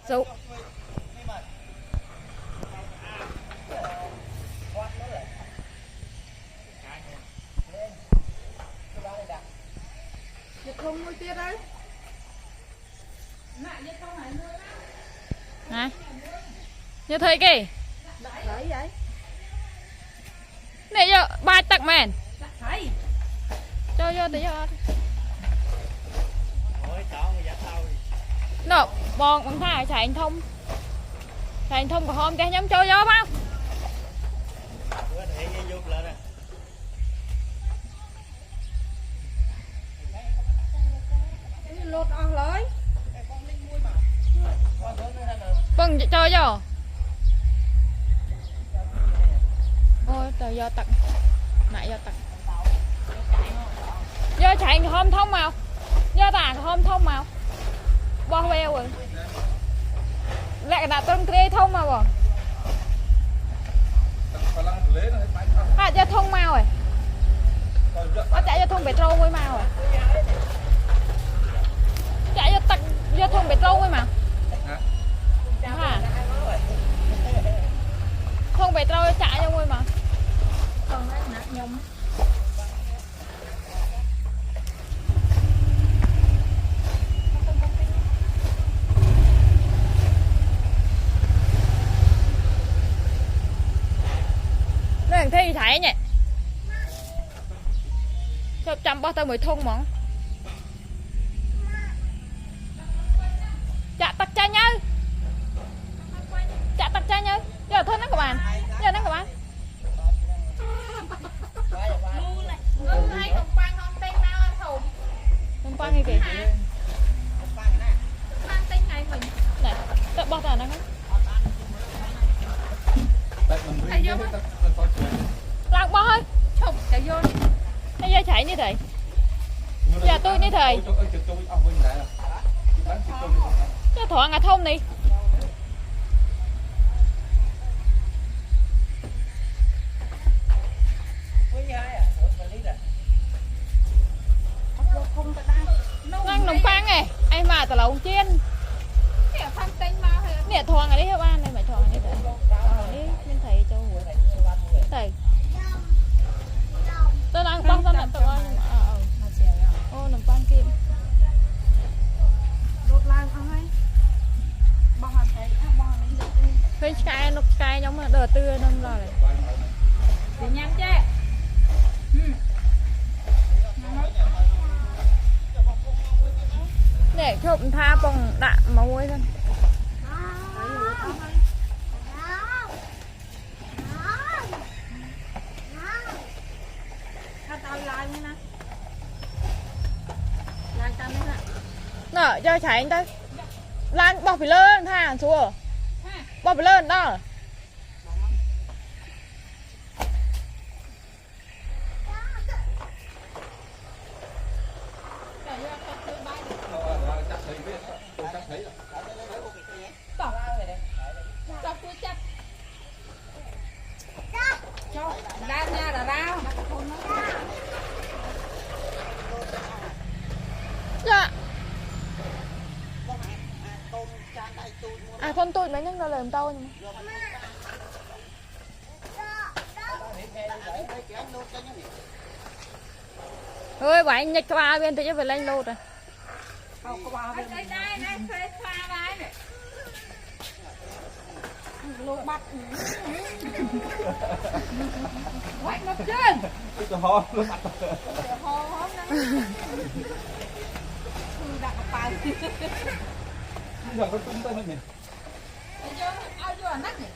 Dụ. Không nuôi tiết đấy. Này. Như thấy kì. Đấy vậy. Này giờ ba tắc mền. Thấy. Cho vô tí cho. Nó bòn bằng thả chạy anh thông. Chạy anh thông của hôm cái nhóm chơi vô không? Lột on lưới. Vâng chơi vô. Ôi tờ do tặng. Nãy do tặng. Do chạy hôm thông màu. Do tả hôm thông màu. Bỏ heo rồi. Lại đã tân kê thông màu rồi. À cho thông màu rồi. Chạy cho thông bể trâu với màu rồi. Chạy cho tặng cho thông bể trâu với màu. Hả? Thông bể trâu chạy cho ngôi mà. Còn đấy nát nhông. Nó thằng thi thấy nhỉ. Chụp chăm bao tao mới thông món. Dạ tắt cha nhá. Dạ tắt cha nhá. Giờ thôi nó các bạn. Giờ nó các bạn. Hai đồng băng không tên nào ăn thùng. Không băng gì kì. Băng tên này mình. Này, tự bọt ra nó không? Thầy vô á. Lạc bọt thôi. Chụp chạy vô đi. Bây giờ chạy như thế. Dạ tôi như thế. Cho thoảng à thông đi. Năng nồng pang này. Anh mà tao là ông chiên. Nè phan tên mau hay. Nè thoảng ở đây các bạn này phải thoảng như thế. Đi nên thầy cho thầy. Tôi đang bóc ra lại tôi ơi. Ô nồng pang kim. Lột lan không hay. Bò thấy bò lên được. Cái sky nó sky giống là đờ tươi nông rồi này. Để nhắm chứ. Để chụp tha bằng đạn mà muối thôi. Nè, cho chạy anh tới. Lan bọc phải lên thả xuống. Bọc phải lên đó. Ra nha là ra. Dạ. À con tôi mấy nhân đâu lời tao nhưng mà. Ơi bà anh nhặt qua bên thì chắc phải lên lột rồi. Không có bao bên. Đây đây pha đây này. Lột bắt. Quay nó trên. Cái ho nó bắt. Ho hóm đó. Đặt vào. Giờ có tung tay mình. Ai vô nát này.